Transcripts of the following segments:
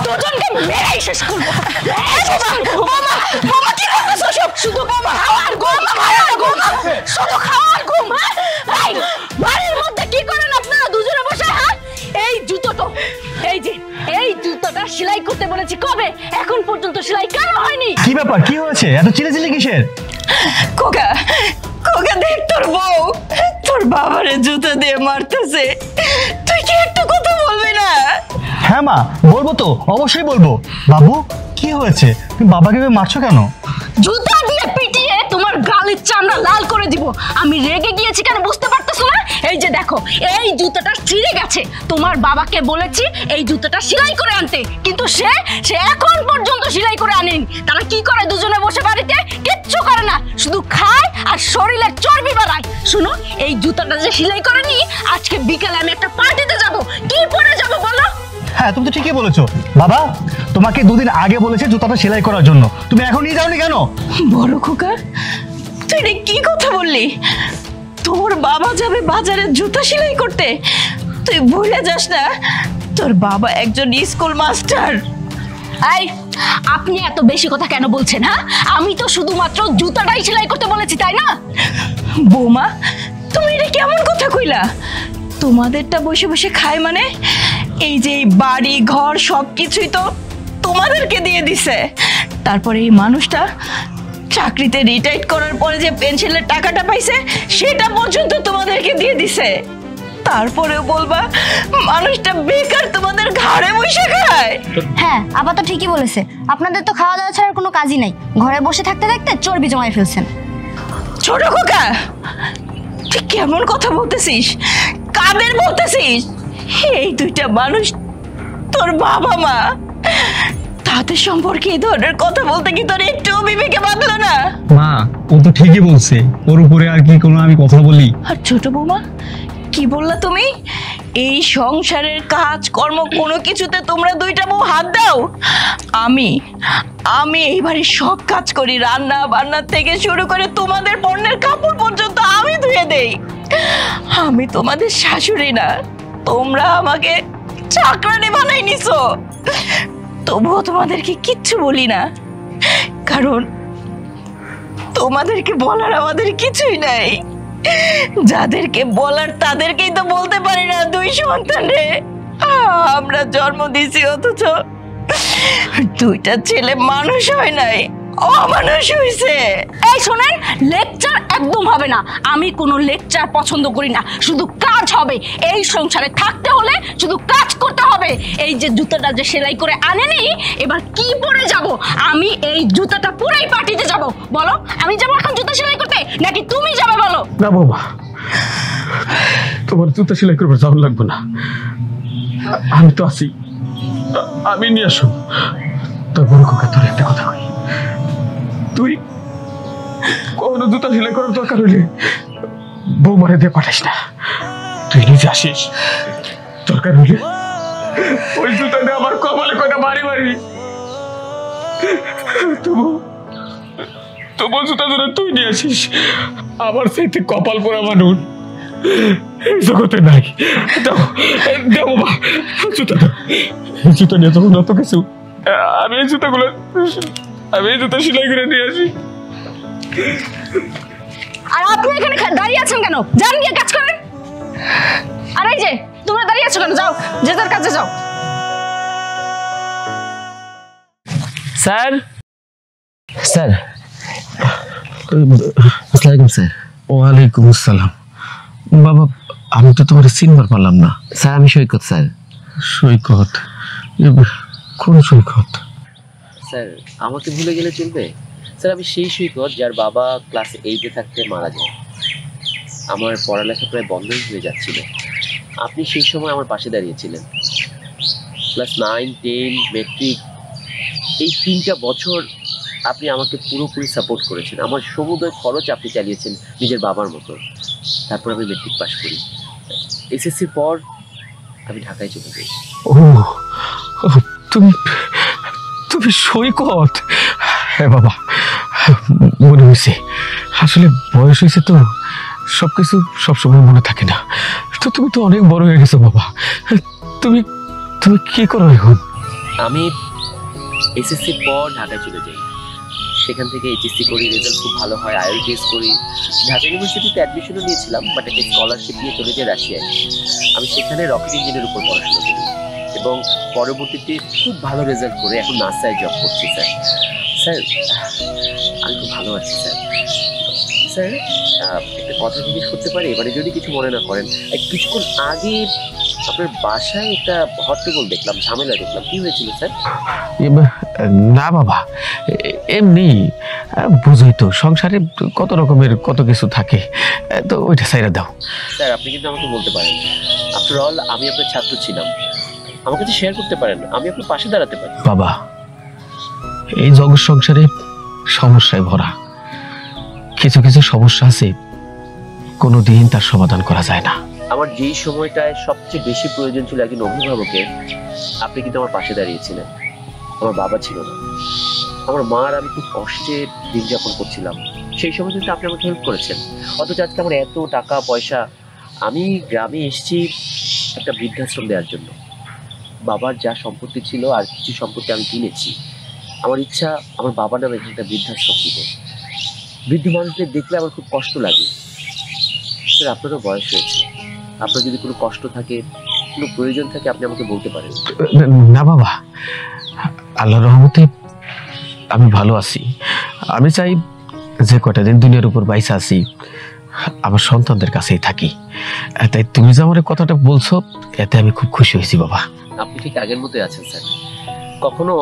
দুজনকে মেরেই শেষ করবো। মামা মামা কি করতেছো সব? শুধু মামা খাওয়ার ঘুম, শুধু খাওয়ার ঘুম। ভাই বাড়ির মধ্যে কি করেন আপনারা দুজনে বসে? হ্যাঁ এই জুতোটা, এই জুতোটা সেলাই করতে বলেছি কবে, এখন পর্যন্ত সেলাই কেন হয়নি? কি ব্যাপার, কি হয়েছে? এত চিল্লাচিল্লি কিসের? খোকা খোকা দেখ তোর বউ তোর বাবারে জুতো দিয়ে মারতেছে, তুই কি একটু কথা বলবি না? হ্যাঁ মা, বলবো তো, অবশ্যই বলবো। বাবু কি হয়েছে, তুমি বাবাকে মারছো কেন? জুতা দিয়ে পিটিয়ে তোমার গালের চামড়া লাল করে দিব। আমি রেগে গিয়েছি কেন বুঝতে পারতেছো না? এই যে দেখো, এই জুতাটা ছিঁড়ে গেছে। তোমার বাবাকে বলেছি এই জুতাটা সেলাই করে আনতে, কিন্তু সে এখন পর্যন্ত সেলাই করে আনেনি। তারা কি করে দুজনে বসে বাড়িতে? কিচ্ছু করে না, শুধু খায় আর শরীরের চর্বি বাড়ায়। শুনো, এই জুতাটা যে সেলাই করে নি, আজকে বিকেলে আমি একটা পার্টিতে যাব, কি পরে যাব বলো? হ্যাঁ তুমি তো ঠিকই বলেছো। বাবা তোমাকে দুদিন আগে বলেছে জুতাটা সেলাই করার জন্য, তুমি এখন নিয়ে যাওনি কেন? বড় খোকা তুই কি কথা বললি? তোর বাবা যাবে বাজারে জুতা সেলাই করতে? তুই ভুলে যাস না তোর বাবা একজন স্কুল মাস্টার। এই আপনি এত বেশি কথা কেন বলছেন? হ্যাঁ আমি তো শুধুমাত্র জুতাটাই সেলাই করতে বলেছি, তাই না? বৌমা তুমি এটা কেমন কথা কইলা? তোমাদেরটা বসে বসে খায় মানে? এই যে বাড়ি ঘর সবকিছুই তো তোমাদেরকে দিয়ে দিছে। তারপরে এই মানুষটা চাকরিতে রিটায়ার করার পরে যে পেনশনের টাকাটা পাইছে সেটা পর্যন্ত তোমাদেরকে দিয়ে দিছে। তারপরেও বলবা মানুষটা বেকার তোমাদের ঘাড়ে বসে খায়? হ্যাঁ আপা তো ঠিকই বলেছে, আপনাদের তো খাওয়া দাওয়া ছাড়া কোনো কাজই নাই, ঘরে বসে থাকতে থাকতে চর্বি জমায় ফেলছেন। ছোট খোকা তুই কেমন কথা বলতেছিস? কাদের বলতেছিস? এই দুইটা মানুষ তোর বাবা মা, তাদের সম্পর্কে এই ধরনের কথা বলতে কি তোর একটু বিবেকে বাঁধলো না? মা ও তো ঠিকই বলছে, ওর উপরে আর কি কোনো আমি কথা বলি? আর ছোট বৌমা কি বললা তুমি? এই সংসারের কাজ কর্ম কোনো কিছুতে তোমরা দুইটা বউ হাত দাও? আমি এই বাড়ির সব কাজ করি, রান্না বান্না থেকে শুরু করে তোমাদের পণ্যের কাপড় পর্যন্ত আমি ধুয়ে দেই। আমি তোমাদের শাশুড়ি না, তোমরা আমাকে চাকরানি বানাই নিছো। তবুও তোমাদেরকে কিচ্ছু বলি না, কারণ তোমাদেরকে বলার আমাদের কিছুই নাই। যাদেরকে বলার তাদেরকেই তো বলতে পারি না। দুই সন্তান রে আমরা জন্ম দিয়েছি, অথচ দুইটা ছেলে মানুষ হয় নাই, অমানুষ হইছে। এই শোনেন, লেকচার একদম হবে না। আমি কোনো লেকচার পছন্দ করি না, শুধু কাজ হবে। এই সংসারে থাকতে হলে শুধু কাজ করতে হবে। এই যে জুতাটা যে সেলাই করে আনেনি, এবার কি পরে যাব? আমি এই জুতাটা পরেই পার্টিতে যাব। বলো আমি যাবো এখন জুতা সেলাই করতে, নাকি তুমি যাবে বলো? না বাবা, তোমার জুতা সেলাই করবার যাওয়া লাগবে না, আমি তো আছি, আমি নিয়ে আসো। তোর বড় খোকা তোর একটা কথা কই, তুই কখনো জুতা সেলাই করার দরকার হইলে বৌমারে দিয়ে পাঠাস না, তুই নিজে আসিস। দরকার হইলে ওই জুতা দিয়ে আমার কপালে কয়টা মারি মারি, তবু জুতা ধরে তুই নিয়ে আসিস। আমার সাথে কপাল পোড়া মানুষ এই জগতে নাই। দেবো মা, জুতা নিয়ে তখন অত কিছু, আমি এই জুতা সেলাই করে নিয়ে আসি। আর আপনি এখানে দাঁড়িয়ে আছেন কেন? যান গিয়ে কাজ করেন। আর এই যে তোমরা দাঁড়িয়ে আছো কেন? যাও, যে যার কাছে যাও। স্যার স্যার আসসালামু স্যার। ওয়ালাইকুম আসসালাম। বাবা আমি তো তোমার চিনবার পারলাম না। স্যার আমি সৈকত স্যার। সৈকত? কোন সৈকত? স্যার আমাকে ভুলে গেলে চলবে? স্যার আমি সেই সৈকত যার বাবা ক্লাস 8-এ থাকতে মারা যায়। আমার পড়ালেখা প্রায় বন্ধই হয়ে যাচ্ছিল, আপনি সেই সময় আমার পাশে দাঁড়িয়েছিলেন। ক্লাস 9, 10, মেট্রিক, এই 3টা বছর আপনি আমাকে পুরোপুরি সাপোর্ট করেছেন। আমার সমুদয় খরচ আপনি চালিয়েছেন নিজের বাবার মতো। তারপর আমি মেট্রিক পাস করি, এসএসসির পর আমি ঢাকায় চলে যাই। ও তুমি সৈকত? হ্যাঁ বাবা, মনে হয়েছে। আসলে বয়স হয়েছে তো, সবকিছু সবসময় মনে থাকে না। তো তুমি তো অনেক বড় হয়ে গেছো বাবা। তুমি কি করো এখন? আমি এসএসসির পর ঢাকায় চলে যাই। সেখান থেকে এইচএসসি করি, রেজাল্ট খুব ভালো হয়, IELTS করি। ঢাকা ইউনিভার্সিটিতে অ্যাডমিশনও নিয়েছিলাম, বাট একটা স্কলারশিপ নিয়ে চলে যাই রাশিয়ায়। আমি সেখানে রকেট ইঞ্জিনের উপর পড়াশোনা করি এবং পরবর্তীতে খুব ভালো রেজাল্ট করে এখন নাসায় জব করছি স্যার। স্যার আমি খুব ভালো আছি স্যার। স্যার একটা কথা জিজ্ঞেস করতে পারি, মানে যদি কিছু মনে না করেন? কিছুক্ষণ আগে আপনার বাসায় একটা হট্টগোল দেখলাম, ঝামেলা দেখলাম, কি হয়েছিল স্যার? না বাবা, এমনি বুঝই তো, সংসারে কত রকমের কত কিছু থাকে, তো ওইটা সাইরা দাও। স্যার আপনি কিন্তু আমাকে বলতে পারেন, আফটার অল আমি আপনার ছাত্র ছিলাম, আমার কাছে শেয়ার করতে পারেন, আমি আপনার পাশে দাঁড়াতে পারি। বাবা, এই জগৎ সংসারে সমস্যায় ভরা। কিছু কিছু সমস্যা আছে কোনো দিন তার সমাধান করা যায় না। আমার যেই সময়টায় সবচেয়ে বেশি প্রয়োজন ছিল একজন অভিভাবকের, আপনি কিন্তু আমার পাশে দাঁড়িয়েছিলেন। আমার বাবা ছিল না, আমার মা আর আমি খুব কষ্টে দিন যাপন করছিলাম, সেই সময় কিন্তু আপনি আমাকে হেল্প করেছেন। অথচ আজকে আমার এত টাকা পয়সা, আমি গ্রামে এসেছি একটা বৃদ্ধাশ্রম দেওয়ার জন্য। বাবার যা সম্পত্তি ছিল আর কিছু সম্পত্তি আমি কিনেছি। আমার ইচ্ছা আমার বাবার নামে একটা বৃদ্ধাশ্রম দিব। বৃদ্ধ মানুষদের দেখলে আমার খুব কষ্ট লাগে। স্যার আপনারও বয়স হয়েছে, আপনার যদি কোনো কষ্ট থাকে, কোনো প্রয়োজন থাকে, আপনি আমাকে বলতে পারেন। না বাবা, আল্লাহর রহমতে আমি ভালো আছি। আমি চাই যে কটা দিন দুনিয়ার উপর বাইসা আছি আমার সন্তানদের কাছেই থাকি। তাই তুমি যে আমার কথাটা বলছো, এতে আমি খুব খুশি হয়েছি বাবা। আপনি ঠিক আগের মতোই আছেন স্যার। কখনো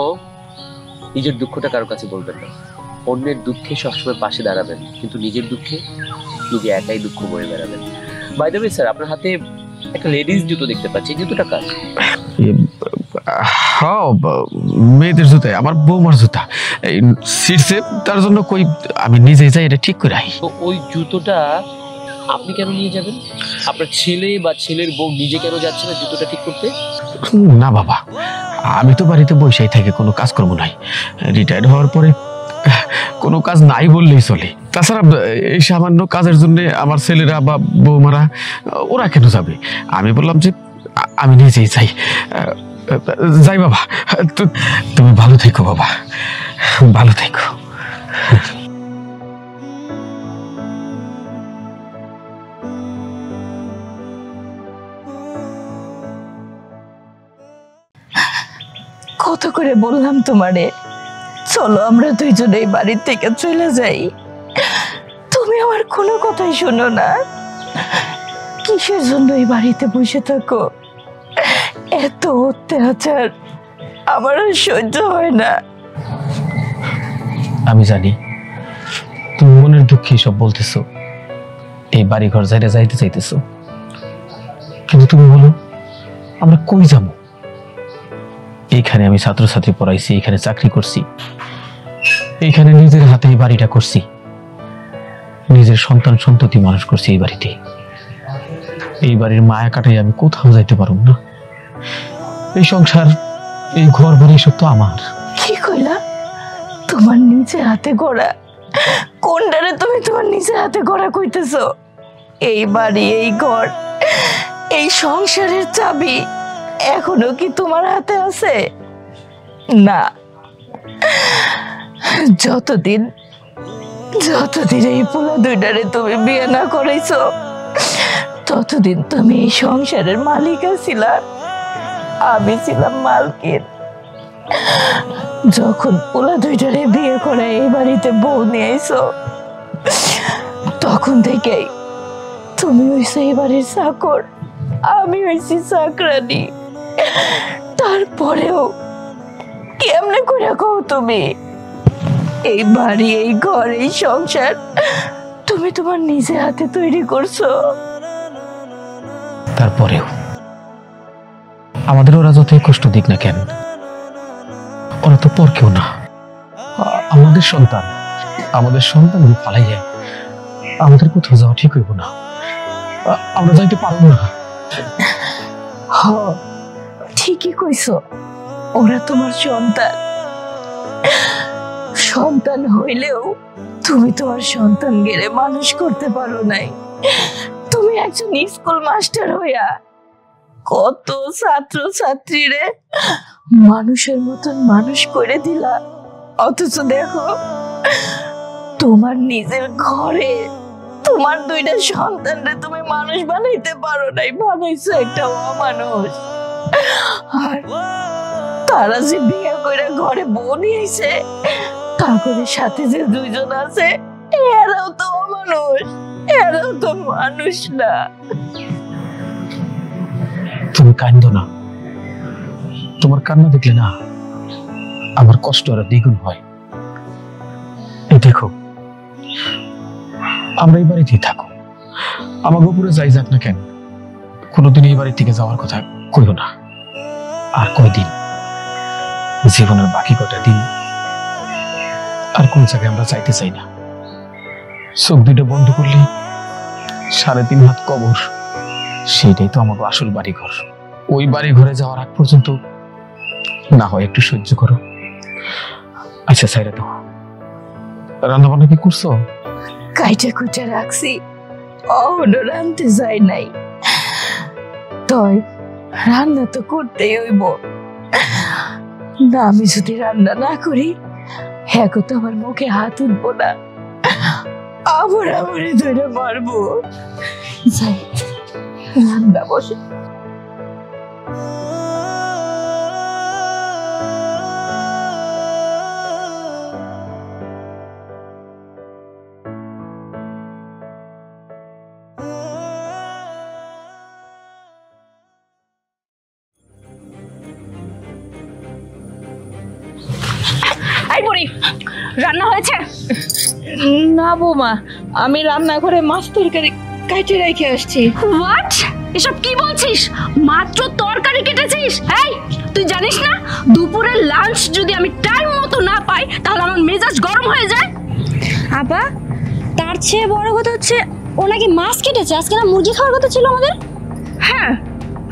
নিজের দুঃখটা কারো কাছে বলবেন না, অন্যের দুঃখে সবসময় পাশে দাঁড়াবেন, কিন্তু নিজের দুঃখে নিজে একাই দুঃখ বয়ে বেড়াবেন। বাই দ্য ওয়ে স্যার, আপনার হাতে একটা লেডিস জুতো দেখতে পাচ্ছি, এই জুতোটা কার? হ্যাঁ, মেয়েদের জুতা, আমার বৌমার জুতা। এই শীর্ষে তার জন্য কই আমি নিজেই যাই এটা ঠিক করে আই। তো ওই জুতোটা আপনি কেন নিয়ে যাবেন? আপনার ছেলে বা ছেলের বউ নিজে কেন যাচ্ছে না জুতোটা ঠিক করতে? না বাবা, আমি তো বাড়িতে বসেই থাকি, কোনো কাজ করবো নাই। রিটায়ার্ড হওয়ার পরে কোনো কাজ নাই বললেই চলে। তাছাড়া এই সামান্য কাজের জন্য আমার ছেলেরা বা বৌমারা ওরা কেন যাবে? আমি বললাম যে আমি নিজেই যাই। যাই বাবা, তুমি ভালো থেকো বাবা, ভালো থেকো। কত করে বললাম তোমারে, চলো আমরা দুইজনে এই বাড়ির থেকে চলে যাই, তুমি আমার কোনো কথাই শোনো না। কিসের জন্য এই বাড়িতে বসে থাকো? এত অত্যাচার আমার আর সহ্য হয় না। আমি জানি তুমি মনের দুঃখে সব বলতেছো, এই বাড়ি ঘর যাইতে চাইতেছো, কিন্তু তুমি বলো আমরা কই যাবো? এইখানে আমি ছাত্রছাত্রী পড়াইছি, এইখানে চাকরি করছি, এইখানে নিজের হাতে এই বাড়িটা করছি, নিজের সন্তান সন্ততি মানুষ করছি এই বাড়িতে। এই বাড়ির মায়া কাটাই আমি কোথাও যাইতে পারব না। এই সংসার, এই ঘর বাড়ি সব তো আমার। কি কইলা? তোমার নিজে হাতে গড়া? কোনটারে তুমি তোমার নিজে হাতে গড়া কইতেছো? এই বাড়ি, এই ঘর, এই সংসারের চাবি এখনো কি তোমার হাতে আছে? না, যতদিন এই পোলা দুইটারে তুমি বিয়ে না করাইছো, ততদিন তুমি এই সংসারের মালিকা ছিলা, আমি ছিলাম মালকিন। যখন পোলা দুইটারে বিয়ে করে এই বাড়িতে বউ নিয়ে আইছো, তখন থেকেই তুমি হইছো এই বাড়ির চাকর, আমি হইছি চাকরানি। তারপরেও কেমনে করে কও তুমি এই বাড়ি, এই ঘর, এই সংসার তুমি তোমার নিজে হাতে তৈরি করছো? তারপরেও আমাদের ওরা যতই কষ্ট দিক না কেন, ওরা তো পর কেউ না, আমাদের সন্তান। আমাদের সন্তান ফালাই যায়, আমাদের কোথাও যাওয়া ঠিক হইব না, আমরা যাইতে পারবো না। ঠিকই কইছো, ওরা তোমার সন্তান। সন্তান হইলেও তুমি তোমার সন্তান গেলে মানুষ করতে পারো নাই। তুমি একজন স্কুল মাস্টার হইয়া কত ছাত্র ছাত্রীরে মানুষের মতন মানুষ করে দিলা, অথচ দেখো তোমার নিজের ঘরে তোমার দুইটা সন্তানরে তুমি মানুষ বানাইতে পারো নাই, বানাইছো একটা অমানুষ। আর তারা যে বিয়ে করে ঘরে বউ নিয়েছে, তারপরে সাথে যে দুইজন আছে, এরাও তো অমানুষ, এরাও তো মানুষ না। তুমি কান্দো না, তোমার কান্না দেখলে না আমার কষ্ট আরো দ্বিগুণ হয়। এই দেখো, আমরা এই বাড়িতেই থাকো, আমার গোপুরে যাই যাক না কেন, কোনোদিন এই বাড়ি থেকে যাওয়ার কথা কইও না। আর কয়দিন, জীবনের বাকি কটা দিন আর কোন জায়গায় আমরা চাইতে চাই না। চোখ দুইটা বন্ধ করলে 3.5 হাত কবর, সেটাই তো আমাকে আসল বাড়ি ঘর। ওই বাড়ি ঘরে যাওয়ার আগ পর্যন্ত না হয় একটু সহ্য করো। আচ্ছা সাইরা দাও, রান্না বান্না কি করছো? কাইটা কুইটা রাখছি, অহনো রানতে যাই নাই। তয় রান্না তো করতেই হইব না, আমি যদি রান্না না করি হ্যাঁ তো আমার মুখে হাত উঠবো না, আবার আমারে ধরে মারবো। যাই রান্না বসে। এই বুড়ি, রান্না হয়েছে? না বৌমা, আমি রান্নাঘরে মাছ তরকারি কাইটে রেখে আসছি। হোয়াট? এসব কি বলছিস? মাত্র তরকারি কেটেছিস? এই তুই জানিস না দুপুরের লাঞ্চ যদি আমি টাইম মতো না পাই তাহলে আমার মেজাজ গরম হয়ে যায়। আবা, তার চেয়ে বড় কথা হচ্ছে ও নাকি মাছ কেটেছে, আজকে না মুরগি খাওয়ার কথা ছিল আমাদের। হ্যাঁ,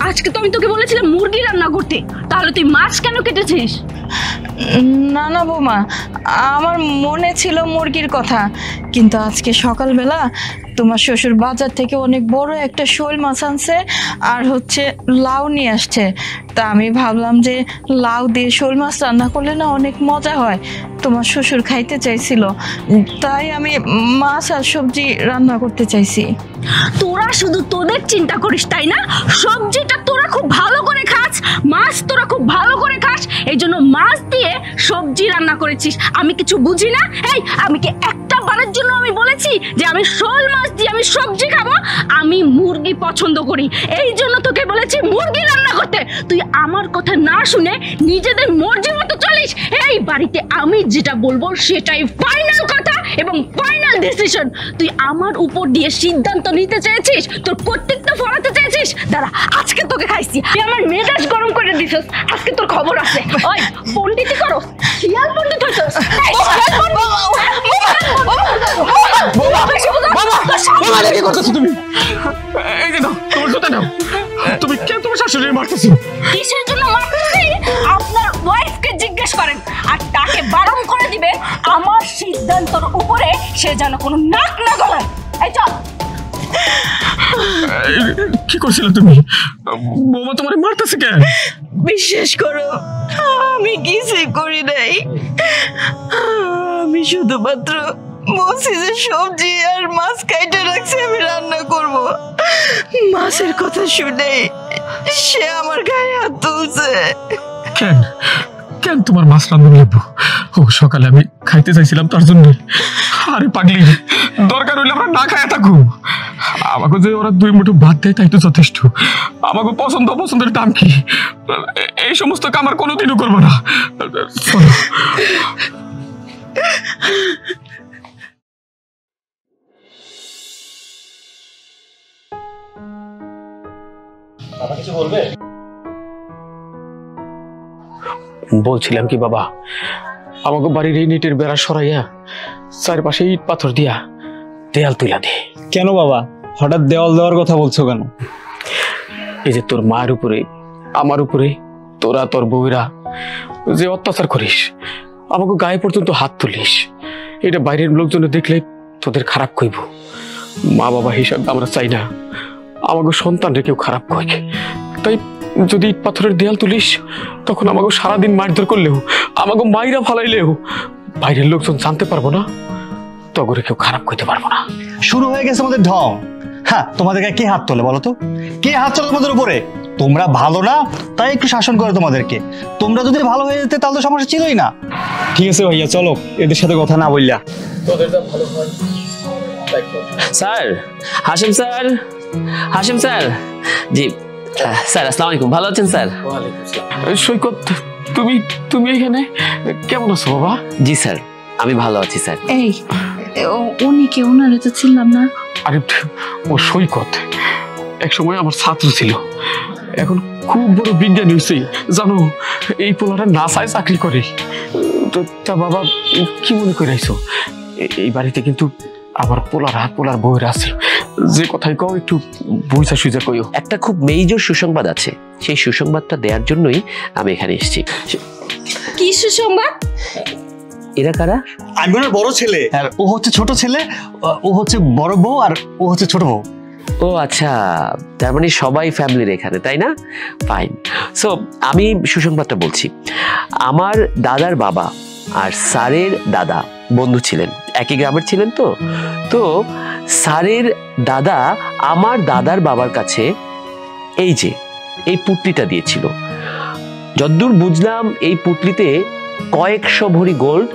আজকে তো আমি তোকে বলেছিলাম মুরগি রান্না করতে, তাহলে তুই মাছ কেন কেটেছিস? না না বৌমা, আমার মনে ছিল মুরগির কথা, কিন্তু আজকে সকালবেলা তোমার শ্বশুর বাজার থেকে অনেক বড় একটা শোল মাছ আনছে আর হচ্ছে লাউ নিয়ে আসছে। তা আমি ভাবলাম যে লাউ দিয়ে শোল মাছ রান্না করলে না অনেক মজা হয়, তোমার শ্বশুর খাইতে চাইছিল, তাই আমি মাছ আর সবজি রান্না করতে চাইছি। তোরা শুধু তোদের চিন্তা করিস তাই না? সবজিটা তোরা খুব ভালো করে খাস, মাছ তোরা খুব ভালো করে খাস, এই জন্য মাছ দিয়ে সবজি রান্না করেছিস। আমি কিছু বুঝি না? এই আমি কি একটা বারের জন্য আমি বলেছি যে আমি শোল মাছ দিয়ে আমি সবজি খাবো? আমি মুরগি পছন্দ করি, এই জন্য তোকে বলেছি মুরগি রান্না করতে। তুই আমার কথা না শুনে নিজেদের মর্জি মতো চলিস। এই বাড়িতে আমি যেটা বলবো সেটাই ফাইনাল কথা এবং ফাইনাল ডিসিশন। তুই আমার উপর দিয়ে সিদ্ধান্ত নিতে চেয়েছিস, তোর কর্তৃত্ব ফলাতে চেয়েছিস। দাঁড়া, আজকে তোকে খাইছি, তুই আমার মেজাজ গরম করে দিছিস, আজকে তোর খবর আছে। ওই পণ্ডিতি করো, শিয়াল পণ্ডিত হইছস। কি করতেছো তুমি? এই যে নাও, তোমার জুতা নাও। তুমি কেন তোমার শাশুড়ি মারতেছো? কিসের জন্য মারতেছি আপনার ওয়াইফকে জিজ্ঞেস করেন, আর তাকে বারণ করে দিবে আমার সিদ্ধান্তর উপরে সে যেন কোনো নাক না গলায়। এই চল। কি করছিলে তুমি? বৌমা তোমার মারতেছে কেন? বিশ্বাস করো, আমি কিছুই করি নাই, আমি শুধুমাত্র বলছি যে সবজি আর মাছ কাইটে রাখছি আমি রান্না করব। মাছের কথা শুনে সে আমার গায়ে হাত তুলছে। কেন কেন তোমার মাছ রান্না লাগবো? ও সকালে আমি খাইতে চাইছিলাম তার জন্য। আরে পাগলি, দরকার হইলে আমরা না খাইয়া থাকবো। আমাকে যে ওরা 2 মুঠো ভাত দেয় তাই তো যথেষ্ট। আমাকে পছন্দের দাম কি? এই সমস্ত কাম আর কোনোদিনও করবো না। চলো। বাবা কিছু বলবে? বলছিলাম কি বাবা, আমাকে বাড়ির এই নিটের বেড়া সরাইয়া চারপাশে ইট পাথর দিয়া দেয়াল তুইলা দে। কেন বাবা, হঠাৎ দেওয়াল দেওয়ার কথা বলছো কেন? এই যে তোর মায়ের উপরে, আমার উপরে, তোরা তোর বউরা যে অত্যাচার করিস, আমাকে গায়ে পর্যন্ত হাত তুলিস, এটা বাইরের লোকজন দেখলে তোদের খারাপ কইব। মা বাবা হিসাব আমরা চাই না আমাকে সন্তানরে কেউ খারাপ কয়। তাই যদি ইট পাথরের দেয়াল তুলিস তখন আমাকে সারাদিন মারধর করলেও আমাকে মাইরা ফালাইলেও বাইরের লোকজন জানতে পারবো না, তগরে কেউ খারাপ করতে পারবো না। শুরু হয়ে গেছে আমাদের ঢং। হ্যাঁ, তোমাদেরকে কে হাত তোলে বলো তো? কে হাত তোলে তোমাদের উপরে? তোমরা ভালো না তাই একটু শাসন করে তোমাদেরকে। তোমরা যদি ভালো হয়ে যেতে তাহলে তো সমস্যা ছিলই না। ঠিক আছে ভাইয়া, চলো, এদের সাথে কথা না বললা। Sir, Hashim sir, Hashim sir. জি স্যার, আসসালামু আলাইকুম। ভালো আছেন স্যার? সৈকত, তুমি তুমি এখানে কেমন আছো বাবা? জি স্যার, আমি ভালো আছি স্যার। এই উনি কে? ওনারে তো ছিলাম না। আরে ও সৈকত এক সময় আমার ছাত্র ছিল, এখন খুব বড় বিজ্ঞানী হয়েছে জানো। এই পোলাটা নাসায় চাকরি করে। তো তা বাবা কি মনে করে আইছো? এই বাড়িতে কিন্তু আমার পোলার বউয়ের আছে, যে কথাই কও একটু বুঝা সুঝা কইও। একটা খুব মেজর সুসংবাদ আছে, সেই সুসংবাদটা দেওয়ার জন্যই আমি এখানে এসেছি। কি সুসংবাদ? এরা কারা? আমি ওনার বড় ছেলে, আর ও হচ্ছে ছোট ছেলে। ও হচ্ছে বড় বউ আর ও হচ্ছে ছোট বউ। ও আচ্ছা, তার মানে সবাই ফ্যামিলির এখানে, তাই না? ফাইন। সো আমি সুসংবাদটা বলছি। আমার দাদার বাবা আর স্যারের দাদা বন্ধু ছিলেন, একই গ্রামের ছিলেন। তো স্যারের দাদা আমার দাদার বাবার কাছে এই পুটলিটা দিয়েছিল। যদ্দূর বুঝলাম এই পুটলিতে কয়েকশো ভরি গোল্ড,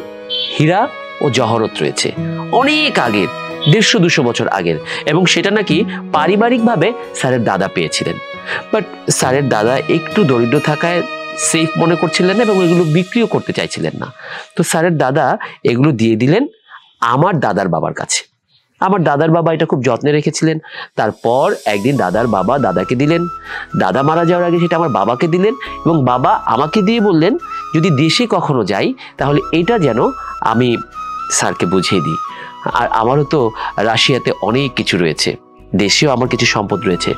হীরা ও জহরত রয়েছে, অনেক আগের, 150-200 বছর আগের। এবং সেটা নাকি পারিবারিকভাবে স্যারের দাদা পেয়েছিলেন। বাট স্যারের দাদা একটু দরিদ্র থাকায় সেফ মনে করছিলেন না এবং এগুলো বিক্রিও করতে চাইছিলেন না। তো স্যারের দাদা এগুলো দিয়ে দিলেন আমার দাদার বাবার কাছে। আমার দাদার বাবা এটা খুব যত্নে রেখেছিলেন। তারপর একদিন দাদার বাবা দাদাকে দিলেন, দাদা মারা যাওয়ার আগে সেটা আমার বাবাকে দিলেন এবং বাবা আমাকে দিয়ে বললেন যদি দেশে কখনো যাই তাহলে এটা যেন আমি স্যারকে বুঝিয়ে দিই। আর আমারও তো রাশিয়াতে অনেক কিছু রয়েছে, দেশেও আমার কিছু সম্পদ রয়েছে।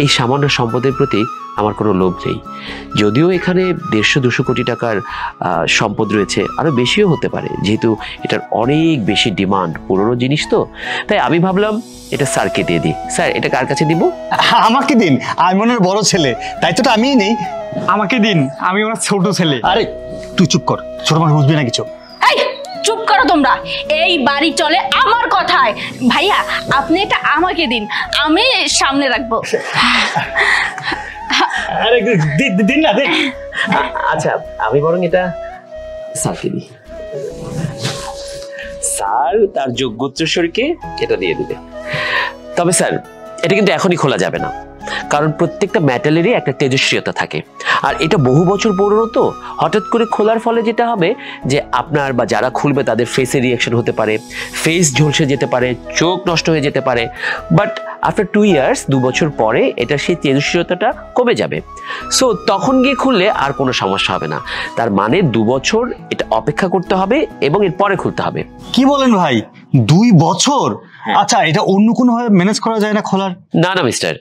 এই সামান্য সম্পদের প্রতি আমার কোনো লোভ নেই। যদিও এখানে 150-200 কোটি টাকার সম্পদ রয়েছে, আরো বেশিও হতে পারে, যেহেতু এটার অনেক বেশি ডিমান্ড, পুরনো জিনিস তো। তাই আমি ভাবলাম এটা স্যারকে দিয়ে দিই। স্যার, এটা কার কাছে দিব? আমাকে দিন, আমি ওনার বড় ছেলে, দায়িত্বটা আমিই নেই। আমাকে দিন, আমি ওনার ছোট ছেলে। আরে তুই চুপ কর, ছোট মানুষ বুঝবি না কিছু। এই চুপ করো তোমরা, এই বাড়ি চলে আমার কথায়। ভাইয়া আপনি এটা আমাকে দিন, আমি সামনে রাখবো। আরে দিন না, দিন। আচ্ছা, আমি বরং এটা স্যারকে দিই। স্যার তার যোগ্য উত্তরসূরিকে এটা দিয়ে দিবে। তবে স্যার, এটা কিন্তু এখনই খোলা যাবে না, কারণ প্রত্যেকটা মেটালেরই একটা তেজস্ক্রিয়তা থাকে। আর এটা বহু বছর পুরনো, তো হঠাৎ করে খোলার ফলে যেটা হবে যে আপনার বা যারা খুলবে তাদের ফেসে রিয়াকশন হতে পারে, ফেস ঝলসে যেতে পারে, চোখ নষ্ট হয়ে যেতে পারে। বাট আফটার 2 ইয়ার্স, 2 বছর পরে এটা সেই তেজস্ক্রিয়তাটা কমে যাবে। সো তখন গিয়ে খুললে আর কোনো সমস্যা হবে না। তার মানে 2 বছর এটা অপেক্ষা করতে হবে এবং এরপরে খুলতে হবে। কি বলেন ভাই, 2 বছর? আচ্ছা, এটা অন্য কোনো ভাবে ম্যানেজ করা যায় না খোলার? না না মিস্টার,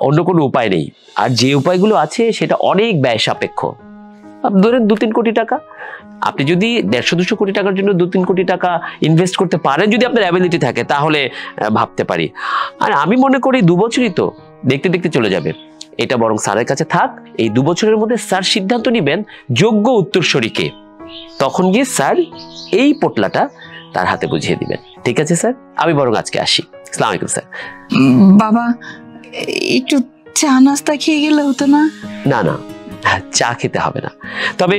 অন্য কোনো উপায় নেই। আর যে উপায়গুলো আছে সেটা অনেক ব্যয় সাপেক্ষ। ধরেন 2-3 কোটি টাকা। আপনি যদি 150-200 কোটি টাকার জন্য 2-3 কোটি টাকা ইনভেস্ট করতে পারেন, যদি আপনার অ্যাবিলিটি থাকে, তাহলে ভাবতে পারি। আর আমি মনে করি 2 বছরই তো, দেখতে দেখতে চলে যাবে। এটা বরং স্যারের কাছে থাক। এই 2 বছরের মধ্যে স্যার সিদ্ধান্ত নেবেন যোগ্য উত্তরসূরিকে। তখন গিয়ে স্যার এই পোটলাটা তার হাতে বুঝিয়ে দিবেন। ঠিক আছে স্যার, আমি বরং আজকে আসি। আসসালামু আলাইকুম স্যার। বাবা, একটু চা নাস্তা খেয়ে গেলে হতো না? না না, চা খেতে হবে না। তবে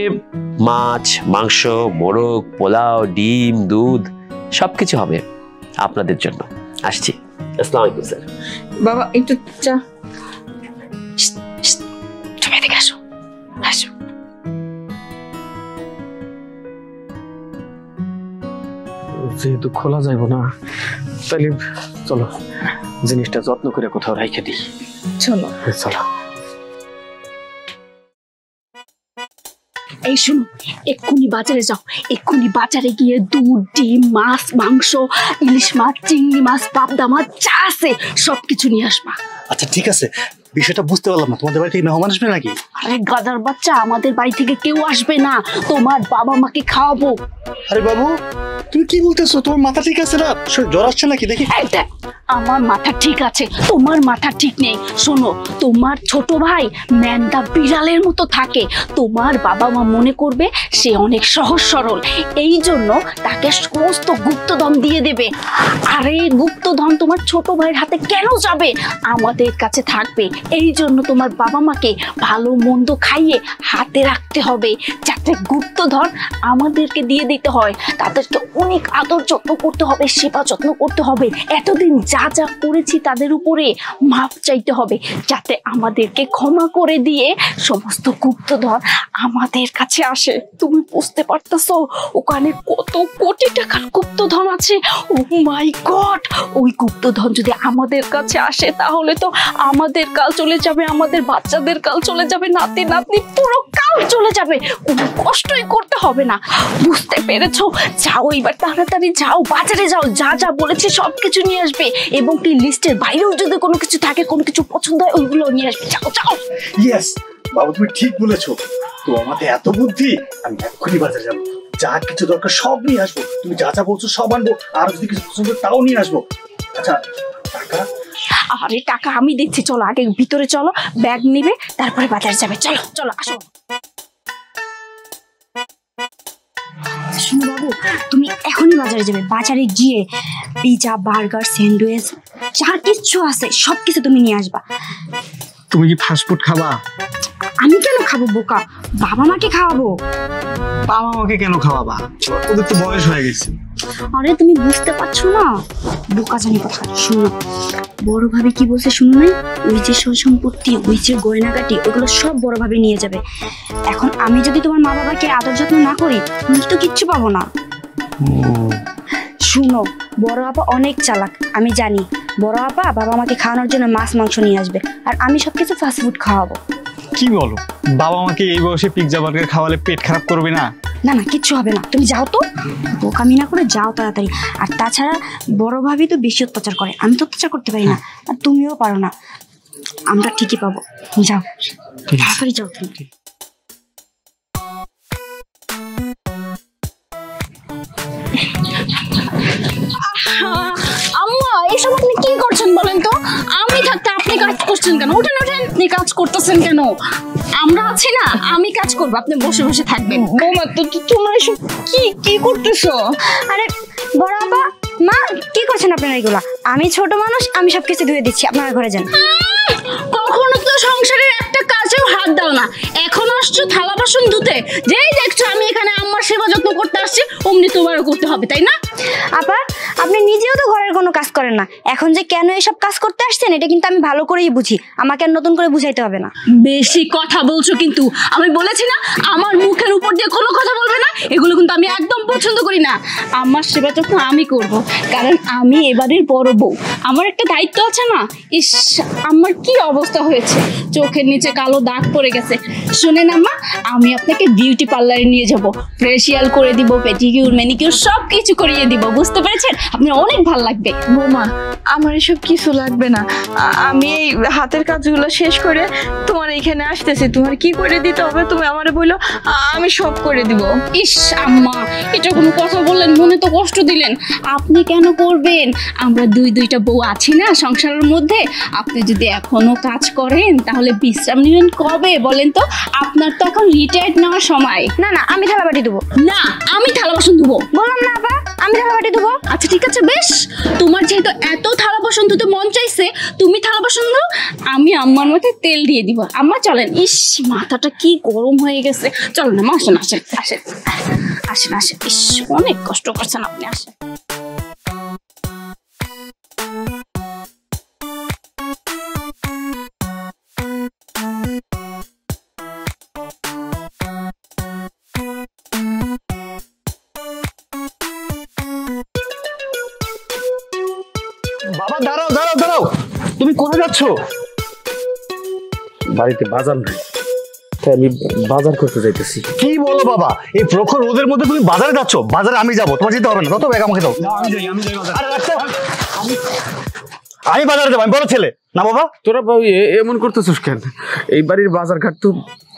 মাছ, মাংস, মোরগ, পোলাও, ডিম, দুধ সবকিছু হবে আপনাদের জন্য। আসছি। আসসালামু আলাইকুম স্যার। বাবা, একটু চা। তুমি এদিকে আসো, আসো। যেহেতু খোলা যাইব না, তাহলে চলো জিনিসটা যত্ন করে কোথাও রেখে দিই। চলো চলো। এই শুনো, এক্ষুনি বাজারে যাও। এক্ষুনি বাজারে গিয়ে দুধ, ডিম, মাছ, মাংস, ইলিশ মাছ, চিংড়ি মাছ, পাবদা মাছ, যা আছে সবকিছু নিয়ে আসবা। আচ্ছা ঠিক আছে, বিষয়টা বুঝতে পারলাম না, তোমাদের বাড়ি থেকে মেহমান আসবে নাকি? আরে গাদার বাচ্চা, আমাদের বাড়ি থেকে কেউ আসবে না, তোমার বাবা মাকে খাওয়াবো। আরে বাবু, তুমি কি বলতেছো? তোমার মাথা ঠিক আছে না? জ্বর আসছে নাকি দেখি? এই দেখ, আমার মাথা ঠিক আছে, তোমার মাথা ঠিক নেই। শোনো, তোমার ছোট ভাই ম্যান্ডা বিড়ালের মতো থাকে। তোমার বাবা মা মনে করবে সে অনেক সহজ সরল, এই জন্য তাকে সমস্ত গুপ্তধন দিয়ে দেবে। আরে গুপ্তধন তোমার ছোট ভাইয়ের হাতে কেন যাবে? আমাদের কাছে থাকবে। এই জন্য তোমার বাবা মাকে ভালো মন্দ খাইয়ে হাতে রাখতে হবে, যাতে গুপ্তধন আমাদেরকে দিয়ে দিতে হয়। তাদেরকে অনেক আদর যত্ন করতে হবে, সেবা যত্ন করতে হবে। এতদিন যা যা করেছি তাদের উপরে মাপ চাইতে হবে, যাতে আমাদেরকে ক্ষমা করে দিয়ে সমস্ত গুপ্তধন আমাদের কাছে আসে। তুমি বুঝতে পারতেছো ওখানে কত কোটি টাকার গুপ্তধন আছে? ও মাই গড, ওই গুপ্তধন যদি আমাদের কাছে আসে তাহলে তো আমাদের কাল চলে যাবে, আমাদের বাচ্চাদের কাল চলে যাবে, নাতি নাতনি পুরো কাল চলে যাবে, কোনো কষ্টই করতে হবে না। বুঝতে পেরেছো? যাও এবার তাড়াতাড়ি যাও, বাজারে যাও, যা যা বলেছি সবকিছু নিয়ে আসবে, এবং কি লিস্টের বাইরেও যদি কোনো কিছু থাকে, কোনো কিছু পছন্দ হয় ওইগুলো নিয়ে আসবে। যাও যাও। ইয়েস বাবু, তুমি ঠিক বলেছো। তো আমাদের এত বুদ্ধি, আমি এক্ষুনি বাজারে যাবো, যা কিছু দরকার সব নিয়ে আসবো। তুমি যা যা বলছো সব আনবো, আর যদি কিছু পছন্দ হয় তাও নিয়ে আসবো। আচ্ছা টাকা? আরে টাকা আমি দিচ্ছি, চলো আগে ভিতরে চলো, ব্যাগ নিবে তারপরে বাজারে যাবে। চলো চলো আসো। শোনো বাবু, তুমি এখনই বাজারে যাবে, বাজারে গিয়ে পিজা বার্গার স্যান্ডউইচ যা কিছু আছে সবকিছু তুমি নিয়ে আসবা। তুমি কি ফাস্টফুড খাবা? আমি কেন খাবো বোকা, বাবা মাকে খাওয়াবো। বাবা আমাকে কেন খাওয়াবা? ওদের তো বয়স হয়ে গেছে। আরে তুমি বুঝতে পারছো না, বোকা জানি কথা। শুনো, বড় ভাবে কি বলছে শুনো নাই? ওই যে সয় সম্পত্তি, ওই যে গয়নাগাটি, ওগুলো সব বড় ভাবে নিয়ে যাবে। এখন আমি যদি তোমার মা বাবাকে আদর যত্ন না করি, আমি তো কিচ্ছু পাবো না। শুনো, বড় আপা অনেক চালাক, আমি জানি। বড় আপা বাবা মাকে খাওয়ানোর জন্য মাছ মাংস নিয়ে আসবে, আর আমি সবকিছু ফাস্ট ফুড খাওয়াবো। কি বলো? বাবা আমাকে এই বয়সে পিৎজা বার্গার খাওয়ালে পেট খারাপ করবে না? না না, কিচ্ছু হবে না, তুমি যাও তো, বোকামি না করে যাও তাড়াতাড়ি। আর তাছাড়া বড় ভাবি তো বেশি অত্যাচার করে, আমি তো অত্যাচার করতে পারি না, আর তুমিও পারো না। আমরা ঠিকই পাবো, যাও তাড়াতাড়ি যাও তুমি। আম্মা, এসব আপনি কি করছেন বলেন তো? আমি থাকতে আপনি কাজ করছেন কেন? উঠেন উঠেন, আপনি কাজ করতেছেন কেন? আমরা আছি না, আমি কাজ করবো, আপনি বসে বসে থাকবেন। বৌমা, তোমরা এসব কি কি করতেছো? আরে বড় আপা, মা কি করছেন আপনারা এগুলা? আমি ছোট মানুষ, আমি সবকিছু ধুয়ে দিচ্ছি, আপনারা ঘরে যান। কখনো তো সংসারের একটা কাজেও হাত দাও না, এখন আসছো থালা বাসন ধুতে। যেই দেখছো আমি এখানে আম্মার সেবা যত্ন করতে আসছি, অমনি তোমারও করতে হবে, তাই না? আপা, আপনি নিজেও তো ঘরের কোনো কাজ করেন না, এখন যে কেন এসব কাজ করতে আসছেন এটা কিন্তু আমি ভালো করেই বুঝি, আমাকে আর নতুন করে বুঝাইতে হবে না। বেশি কথা বলছো কিন্তু, আমি বলেছি না আমার মুখের উপর দিয়ে কোনো কথা বলবে না, এগুলো কিন্তু আমি একদম পছন্দ করি না। আমার সেবা যত্ন আমি করব, কারণ আমি এবারের বড় বউ, আমার একটা দায়িত্ব আছে না। ইস, আমার কি অবস্থা হয়েছে, চোখের নিচে কালো দাগ পড়ে গেছে। শুনেন আম্মা, আমি আপনাকে বিউটি পার্লারে নিয়ে যাব, ফেসিয়াল করে দিব, পেডিকিউর ম্যানিকিউর সব কিছু করিয়ে দিব, বুঝতে পেরেছেন? আপনার অনেক ভালো লাগবে। বৌমা, আমার এসব কিছু লাগবে না, আমি এই হাতের কাজগুলো শেষ করে তোমার এখানে আসতেছি। তোমার কি করে দিতে হবে তুমি আমারে বলো, আমি সব করে দিব। ইস আম্মা, এটা কোনো কথা বললেন, মনে তো কষ্ট দিলেন। আপনি কেন করবেন? আমরা দুইটা বউ আছি না সংসারের মধ্যে। আপনি যদি এখনো কাজ করেন তাহলে বিশ্রাম নেবেন কবে বলেন তো? আপনার তো এখন রিটায়ার্ড নেওয়ার সময়। না না, আমি থালাবাটি ধুবো। না, আমি থালা বাসন ধুবো। বললাম না আপা, আমি থালাবাটি ধুবো। আচ্ছা ঠিক আছে, বেশ, তোমার যেহেতু এত থালা বাসন ধুতে মন চাইছে, তুমি থালা বাসন ধো, আমি আম্মার মাথায় তেল দিয়ে দিব। আম্মা চলেন। ইস, মাথাটা কি গরম হয়ে গেছে। চলো না মা, আসেন আসেন আসেন আসেন আসেন। ইস, অনেক কষ্ট করছেন আপনি, আসেন। বাবা দাঁড়াও দাঁড়াও দাঁড়াও, তুমি কোথায় যাচ্ছ? বাড়িতে বাজার নাই, তাই আমি বাজার করতে যাইতেছি। কি বলো বাবা, এই প্রখর রোদের মধ্যে তুমি বাজারে যাচ্ছ? বাজারে আমি যাবো, তোমার যেতে হবে না, তত ব্যাগ আমাকে দাও। আমি যাই বাজারে। আরে রাখতে, আমি বাজারে যাবো, আমি বড় ছেলে। না বাবা? তোরা এমন করতেছিস কেন? এই বাড়ির বাজার ঘাট তো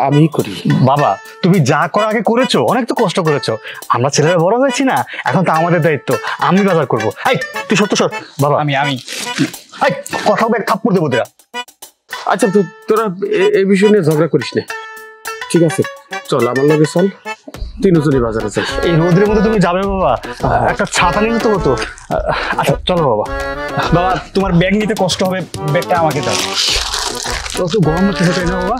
আমিই করি। বাবা তুমি যা করা আগে করেছো, অনেক তো কষ্ট করেছো। আমরা ছেলেরা বড় হয়েছি না, এখন তো আমাদের দায়িত্ব, আমি বাজার করবো। এই তুই সত্য সর বাবা। আমি এই কথা হবে, থাপ্পড় দেবো তোরা। আচ্ছা তোরা এই বিষয় নিয়ে ঝগড়া করিস না, ঠিক আছে? চল আমার লগে চল, তিনজনই বাজারে যাই। এই রোদের মধ্যে তুমি যাবে বাবা? একটা ছাতা নিলে তো হতো। আচ্ছা চলো বাবা। বাবা তোমার ব্যাগ নিতে কষ্ট হবে, ব্যাগটা আমাকে দাও। একটু গরম হচ্ছে তাই না বাবা?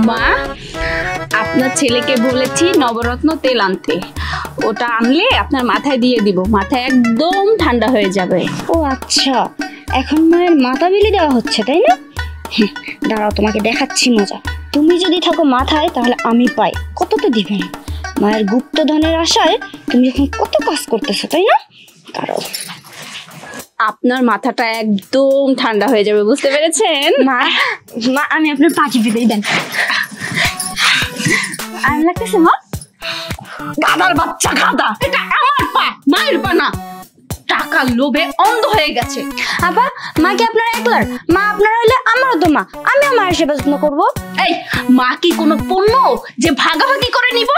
মা, আপনার ছেলেকে বলেছি নবরত্ন তেল আনতে। ওটা আনলে আপনার মাথায় দিয়ে দিব, মাথা একদম ঠান্ডা হয়ে যাবে। ও আচ্ছা, এখন মায়ের মাথা বিলি দেওয়া হচ্ছে তাই না? দাঁড়াও তোমাকে দেখাচ্ছি মজা। তুমি যদি থাকো মাথায় তাহলে আমি পাই, কত তো দিবেন। মায়ের গুপ্তধনের আশায় তুমি এখন কত কাজ করতেছো তাই না? দাঁড়াও। আপনার মাথাটা একদম ঠান্ডা হয়ে যাবে, বুঝতে পেরেছেন? মা মা আমি আপনার পা টিপে দিই, দেন। আরাম লাগতেছে মা? গাদার বাচ্চা গাদা, এটা আমার পা, মায়ের পা না। টাকার লোভে অন্ধ হয়ে গেছে। আপা, মা কি আপনার একলার? মা আপনার হইলে আমারও তো মা, আমি আমার সেবা যত্ন করবো। এই মা কি কোনো পণ্য যে ভাগাভাগি করে নিব?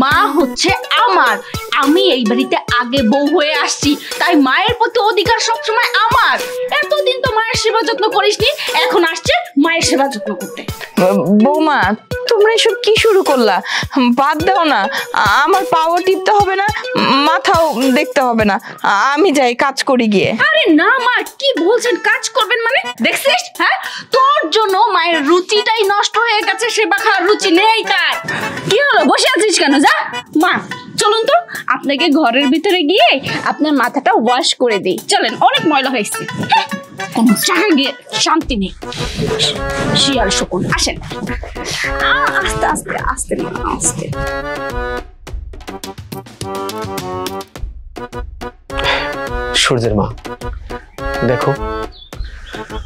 মা হচ্ছে আমার। আমি এই বাড়িতে আগে বউ হয়ে আসছি, তাই মায়ের প্রতি অধিকার সবসময় আমার। এতদিন তো মায়ের সেবা যত্ন করিসনি, এখন আসছে মায়ের সেবা যত্ন করতে। বৌমা তোমরা এসব কি শুরু করলা? বাদ দাও না, আমার পাও টিপতে হবে না, মাথাও দেখতে হবে না, আমি যাই কাজ করি গিয়ে। আরে না মা, কি বলছেন কাজ করবেন মানে? দেখছিস, হ্যাঁ তোর জন্য মায়ের রুচিটাই নষ্ট হয়ে গেছে, সেবা খাওয়ার রুচি নেই তার। কি হলো, বসে আছিস কেন? যা মা, চলুন তো আপনাকে ঘরের ভিতরে গিয়ে আপনার মাথাটা ওয়াশ করে দিই। চলেন, অনেক ময়লা হয়েছে। কোনো জায়গায় গিয়ে শান্তি নেই। শিয়াল শকুন, আসেন। আস্তে আস্তে আস্তে আস্তে। সূর্যের মা, দেখো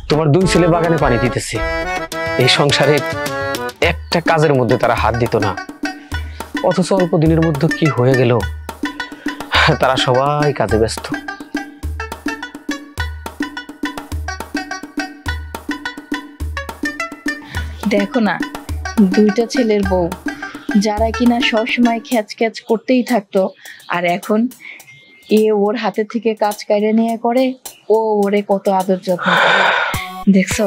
তোমার দুই ছেলে বাগানে পানি দিতেছে। এই সংসারে একটা কাজের মধ্যে তারা হাত দিত না, অথচ অল্প দিনের মধ্যে কি হয়ে গেল, তারা সবাই কাজে ব্যস্ত। দেখো না, দুইটা ছেলের বউ, যারা কিনা সবসময় খ্যাচ খ্যাচ করতেই থাকতো, আর এখন এ ওর হাতে থেকে কাজ কাইরে নিয়ে করে, ও ওরে কত আদর যত্ন করে। দেখছো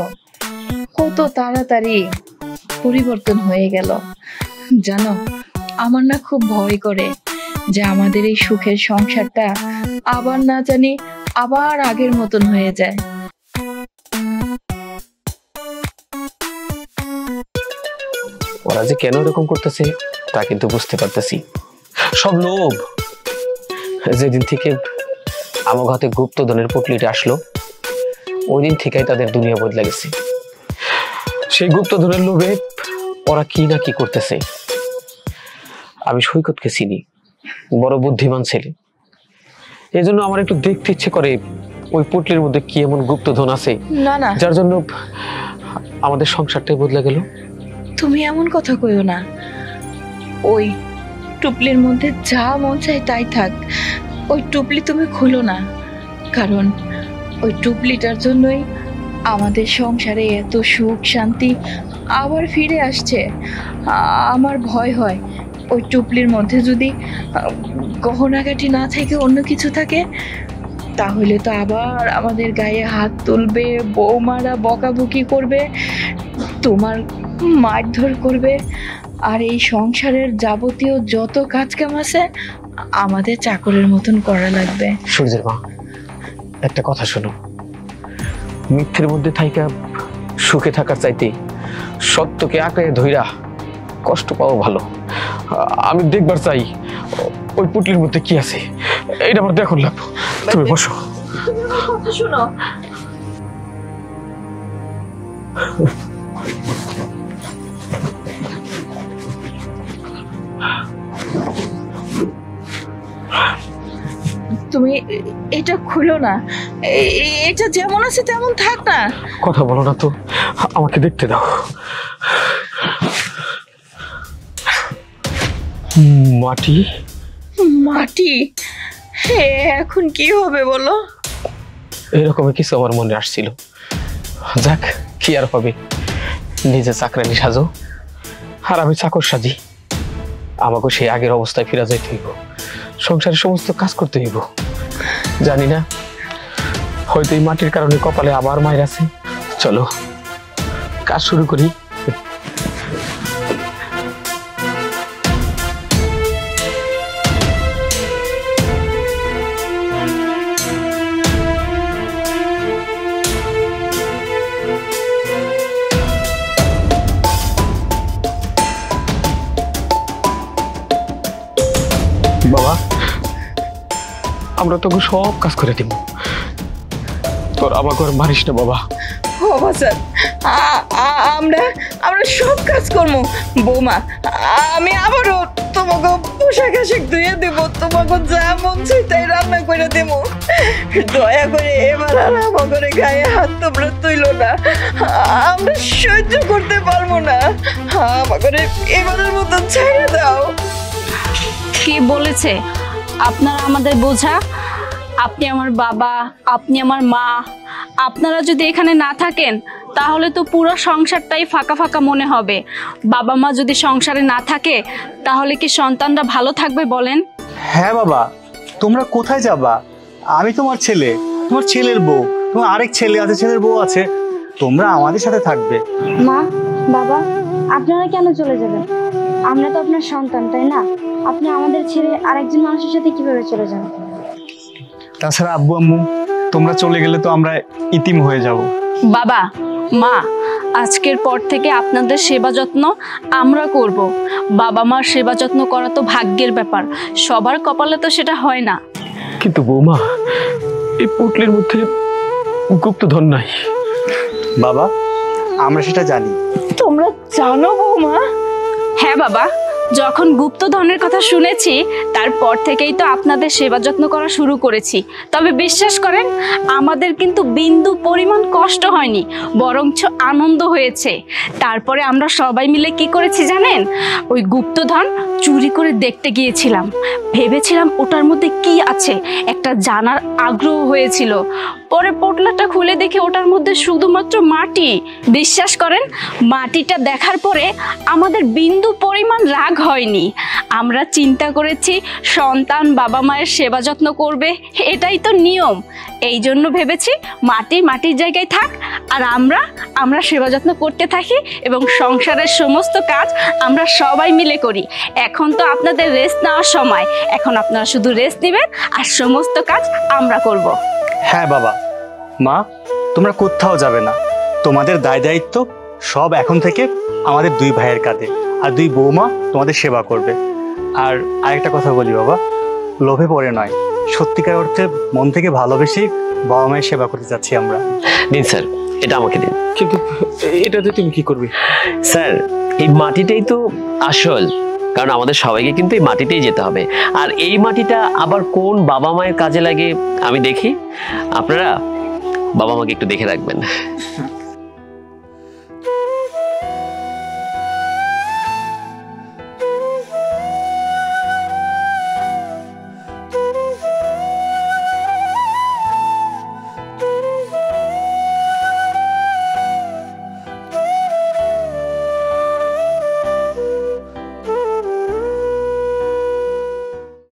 কত তাড়াতাড়ি পরিবর্তন হয়ে গেল। জানো, আমার না খুব ভয় করে যে আমাদের এই সুখের সংসারটা আবার না জানি আবার আগের মতন হয়ে যায়। ওরা যে কেন এরকম করতেছে তা কিন্তু বুঝতে পারতেছি। সব লোভ। যেদিন থেকে আমার হাতে গুপ্তধনের পুটলিটা আসলো, ওই দিন থেকেই তাদের দুনিয়া বদলে গেছে। সেই গুপ্তধনের লোভে ওরা কি না কি করতেছে। আমি সৈকতকে চিনি, বড় বুদ্ধিমান ছেলে। এই জন্য আমার একটু দেখতে ইচ্ছে করে ওই পুটলির মধ্যে কি এমন গুপ্তধন আছে না না, যার জন্য আমাদের সংসারটাই বদলে গেল। তুমি এমন কথা কইও না। ওই টুপলির মধ্যে যা মন চায় তাই থাক, ওই টুপলি তুমি খুলো না, কারণ ওই টুপলিটার জন্যই আমাদের সংসারে এত সুখ শান্তি আবার ফিরে আসছে। আমার ভয় হয় ওই টুপলির মধ্যে যদি গহনাগাটি না থেকে অন্য কিছু থাকে, তাহলে তো আবার আমাদের গায়ে হাত তুলবে, বৌমারা বকাবকি করবে, তোমার মারধর করবে, আর এই সংসারের যাবতীয় যত কাজ কাম আছে আমাদের চাকরের মতন করা লাগবে। সূর্যের মা, একটা কথা শোনো, মিথ্যের মধ্যে থাইকা সুখে থাকার চাইতে সত্যকে আঁকড়ে ধইরা কষ্ট পাওয়া ভালো। আমি দেখবার চাই ওই পুটলির মধ্যে কি আছে, এইটা আমার দেখুন লাগবো। তুমি বসো। কথা শোনো, তুমি এটা খুলো না, এটা যেমন আছে তেমন থাক না। কথা বলো না তো, আমাকে দেখতে দাও। মাটি মাটি? এখন কি হবে বলো? এরকমই কিছু আমার মনে আসছিল। যাক, কি আর হবে, নিজে চাকরানি সাজো আর আমি চাকর সাজি। আমাকে সেই আগের অবস্থায় ফিরে যাইতে হইব, সংসারের সমস্ত কাজ করতে হইব। জানি না, হয়তো এই মাটির কারণে কপালে আবার মায়ের আছে। চলো কাজ শুরু করি। বাবা, আমরা তোকে সব কাজ করে দিব, তোর আমাকে আর মারিস না বাবা। ও বাজান, আমরা আমরা সব কাজ করবো। বৌমা, আমি আবারও তোমাকে পোশাক আশাক ধুয়ে দেবো, তোমাকে যা মন চাই তাই রান্না করে দেবো। দয়া করে এবার আর আমাকে গায়ে হাত তোমরা তুইলো না, আমরা সহ্য করতে পারবো না। আমাকে এবারের মতো ছেড়ে দাও। কে বলেছে আপনারা আমাদের বোঝা? আপনি আমার বাবা, আপনি আমার মা। আপনারা যদি এখানে না থাকেন তাহলে তো পুরো সংসারটাই ফাঁকা ফাঁকা মনে হবে। বাবা মা যদি সংসারে না থাকে তাহলে কি সন্তানরা ভালো থাকবে বলেন? হ্যাঁ বাবা, তোমরা কোথায় যাবা? আমি তোমার ছেলে, তোমার ছেলের বউ, তোমার আরেক ছেলে আছে, ছেলের বউ আছে, তোমরা আমাদের সাথে থাকবে। মা, বাবা, আপনারা কেন চলে যাবেন? আমরা তো আপনার সন্তান, তাই না? আপনি আমাদের ছেড়ে আরেকজন মানুষের সাথে কিভাবে চলে যান? তাছাড়া আব্বু আম্মু, তোমরা চলে গেলে তো আমরা ইতিম হয়ে যাব। বাবা মা, আজকের পর থেকে আপনাদের সেবা যত্ন আমরা করব। বাবা মার সেবা যত্ন করা তো ভাগ্যের ব্যাপার, সবার কপালে তো সেটা হয় না। কিন্তু বৌমা, এই পুটলির মধ্যে গুপ্তধন নাই। বাবা, আমরা সেটা জানি। তোমরা জানো বৌমা? হ্যাঁ বাবা, যখন গুপ্তধনের কথা শুনেছি তারপর থেকেই তো আপনাদের সেবা যত্ন করা শুরু করেছি। তবে বিশ্বাস করেন, আমাদের কিন্তু বিন্দু পরিমাণ কষ্ট হয়নি, বরঞ্চ আনন্দ হয়েছে। তারপরে আমরা সবাই মিলে কি করেছি জানেন? ওই গুপ্তধন চুরি করে দেখতে গিয়েছিলাম। ভেবেছিলাম ওটার মধ্যে কি আছে, একটা জানার আগ্রহ হয়েছিল। পরে পোটলাটা খুলে দেখে ওটার মধ্যে শুধুমাত্র মাটি। বিশ্বাস করেন, মাটিটা দেখার পরে আমাদের বিন্দু পরিমাণ রাগ হয়নি। আমরা চিন্তা করেছি সন্তান বাবা মায়ের সেবা যত্ন করবে, এটাই তো নিয়ম। এই জন্য ভেবেছি মাটির জায়গায় থাক, আর আমরা সেবা যত্ন করতে থাকি এবং সংসারের সমস্ত কাজ আমরা সবাই মিলে করি। এখন তো আপনাদের রেস্ট নেওয়ার সময়, এখন আপনারা শুধু রেস্ট নেবেন আর সমস্ত কাজ আমরা করব। হ্যাঁ বাবা মা, তোমরা কোথাও যাবে না, তোমাদের দায় দায়িত্ব সব এখন থেকে আমাদের দুই ভাইয়ের কাঁধে, আর দুই বৌমা তোমাদের সেবা করবে। আর আরেকটা কথা বলি বাবা, লোভে পড়ে নয়, সত্যিকার অর্থে মন থেকে ভালোবেসে বাবা মায়ের সেবা করতে যাচ্ছি আমরা। দিন স্যার, এটা আমাকে দিন। কিন্তু এটাতে তুমি কি করবে? স্যার, এই মাটিটাই তো আসল, কারণ আমাদের সবাইকে কিন্তু এই মাটিতেই যেতে হবে। আর এই মাটিটা আবার কোন বাবা মায়ের কাজে লাগে আমি দেখি, আপনারা বাবা মাকে একটু দেখে রাখবেন।